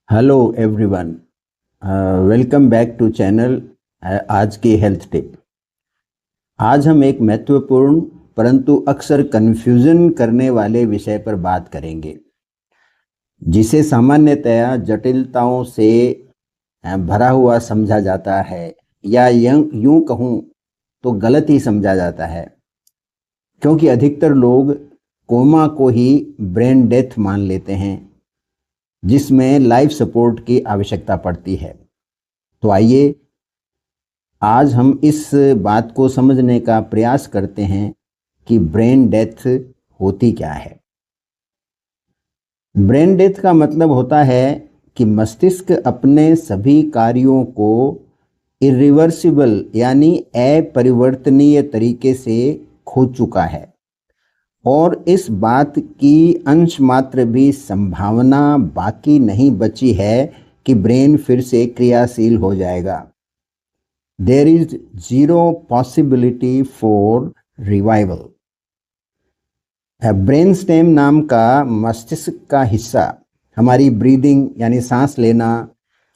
Hello everyone, welcome back to channel आज की health tip. आज हम एक महत्वपूर्ण परंतु अक्सर कन्फ्यूजन करने वाले विषय पर बात करेंगे, जिसे सामान्यतया जटिलताओं से भरा हुआ समझा जाता है, या यूं कहूँ तो गलत ही समझा जाता है, क्योंकि अधिकतर लोग कोमा को ही ब्रेन डेथ मान लेते हैं, जिसमें लाइफ सपोर्ट की आवश्यकता पड़ती है। तो आइए आज हम इस बात को समझने का प्रयास करते हैं कि ब्रेन डेथ होती क्या है। ब्रेन डेथ का मतलब होता है कि मस्तिष्क अपने सभी कार्यों को इरिवर्सिबल यानी अपरिवर्तनीय तरीके से खो चुका है, और इस बात की अंश मात्र भी संभावना बाकी नहीं बची है कि ब्रेन फिर से क्रियाशील हो जाएगा। There is zero possibility for revival। Brain stem नाम का मस्तिष्क का हिस्सा हमारी ब्रीदिंग यानी सांस लेना,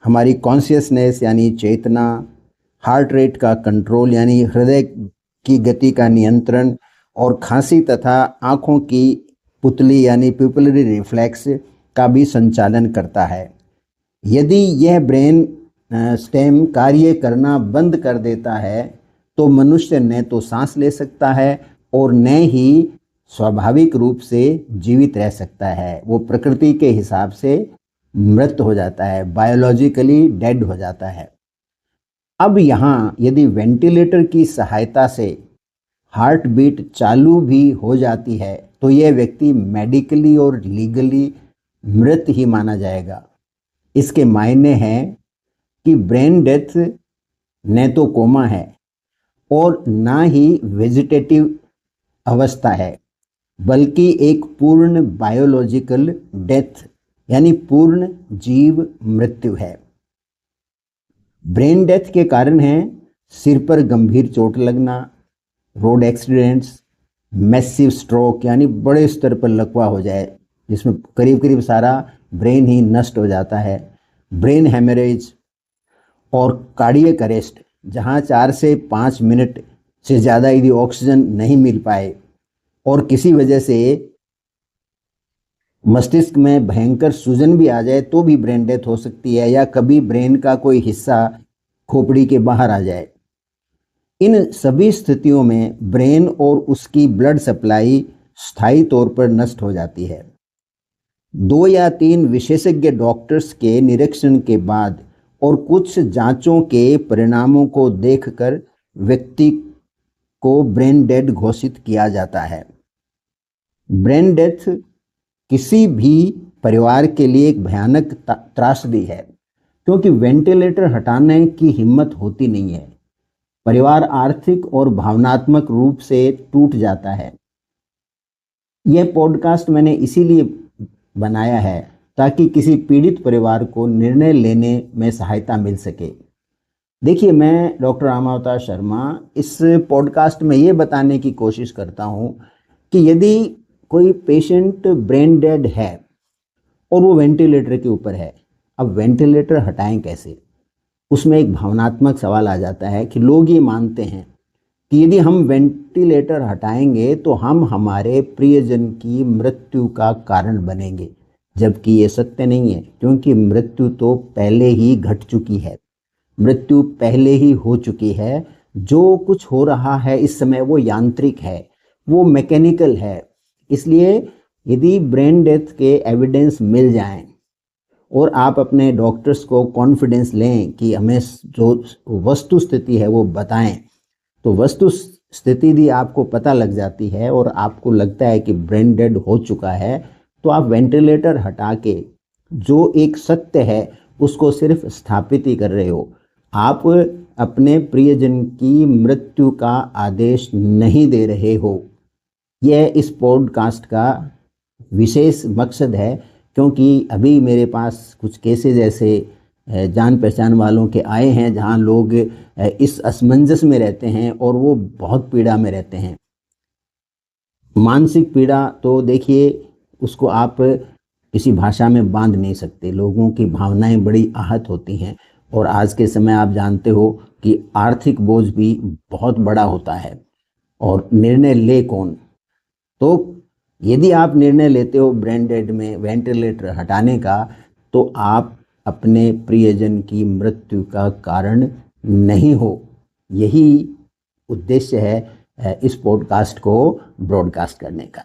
हमारी कॉन्शियसनेस यानी चेतना, हार्ट रेट का कंट्रोल यानी हृदय की गति का नियंत्रण, और खांसी तथा आँखों की पुतली यानी पिपलरी रिफ्लेक्स का भी संचालन करता है। यदि यह ब्रेन स्टेम कार्य करना बंद कर देता है तो मनुष्य न तो सांस ले सकता है और न ही स्वाभाविक रूप से जीवित रह सकता है। वो प्रकृति के हिसाब से मृत हो जाता है, बायोलॉजिकली डेड हो जाता है। अब यहाँ यदि वेंटिलेटर की सहायता से हार्ट बीट चालू भी हो जाती है तो यह व्यक्ति मेडिकली और लीगली मृत ही माना जाएगा। इसके मायने हैं कि ब्रेन डेथ न तो कोमा है और ना ही वेजिटेटिव अवस्था है, बल्कि एक पूर्ण बायोलॉजिकल डेथ यानी पूर्ण जीव मृत्यु है। ब्रेन डेथ के कारण हैं सिर पर गंभीर चोट लगना, रोड एक्सीडेंट्स, मैसिव स्ट्रोक यानी बड़े स्तर पर लकवा हो जाए जिसमें करीब करीब सारा ब्रेन ही नष्ट हो जाता है, ब्रेन हेमरेज, और कार्डियक अरेस्ट जहां 4 से 5 मिनट से ज़्यादा यदि ऑक्सीजन नहीं मिल पाए और किसी वजह से मस्तिष्क में भयंकर सूजन भी आ जाए तो भी ब्रेन डेथ हो सकती है, या कभी ब्रेन का कोई हिस्सा खोपड़ी के बाहर आ जाए। इन सभी स्थितियों में ब्रेन और उसकी ब्लड सप्लाई स्थायी तौर पर नष्ट हो जाती है। 2 या 3 विशेषज्ञ डॉक्टर्स के निरीक्षण के बाद और कुछ जांचों के परिणामों को देखकर व्यक्ति को ब्रेन डेड घोषित किया जाता है। ब्रेन डेथ किसी भी परिवार के लिए एक भयानक त्रासदी है, क्योंकि वेंटिलेटर हटाने की हिम्मत होती नहीं है। परिवार आर्थिक और भावनात्मक रूप से टूट जाता है। यह पॉडकास्ट मैंने इसीलिए बनाया है ताकि किसी पीड़ित परिवार को निर्णय लेने में सहायता मिल सके। देखिए, मैं डॉक्टर रामावतार शर्मा इस पॉडकास्ट में ये बताने की कोशिश करता हूँ कि यदि कोई पेशेंट ब्रेन डेड है और वो वेंटिलेटर के ऊपर है, अब वेंटिलेटर हटाएं कैसे? उसमें एक भावनात्मक सवाल आ जाता है कि लोग ये मानते हैं कि यदि हम वेंटिलेटर हटाएंगे तो हम हमारे प्रियजन की मृत्यु का कारण बनेंगे, जबकि ये सत्य नहीं है, क्योंकि मृत्यु तो पहले ही घट चुकी है, मृत्यु पहले ही हो चुकी है। जो कुछ हो रहा है इस समय वो यांत्रिक है, वो मैकेनिकल है। इसलिए यदि ब्रेन डेथ के एविडेंस मिल जाएं और आप अपने डॉक्टर्स को कॉन्फिडेंस लें कि हमें जो वस्तु स्थिति है वो बताएं, तो वस्तु स्थिति यदि आपको पता लग जाती है और आपको लगता है कि ब्रेन डेड हो चुका है, तो आप वेंटिलेटर हटा के जो एक सत्य है उसको सिर्फ स्थापित ही कर रहे हो। आप अपने प्रियजन की मृत्यु का आदेश नहीं दे रहे हो। यह इस पॉडकास्ट का विशेष मकसद है, क्योंकि अभी मेरे पास कुछ केसेस ऐसे जान पहचान वालों के आए हैं जहां लोग इस असमंजस में रहते हैं और वो बहुत पीड़ा में रहते हैं। मानसिक पीड़ा तो देखिए, उसको आप किसी भाषा में बांध नहीं सकते। लोगों की भावनाएं बड़ी आहत होती हैं और आज के समय आप जानते हो कि आर्थिक बोझ भी बहुत बड़ा होता है और निर्णय ले कौन। तो यदि आप निर्णय लेते हो ब्रेन डेड में वेंटिलेटर हटाने का, तो आप अपने प्रियजन की मृत्यु का कारण नहीं हो। यही उद्देश्य है इस पॉडकास्ट को ब्रॉडकास्ट करने का।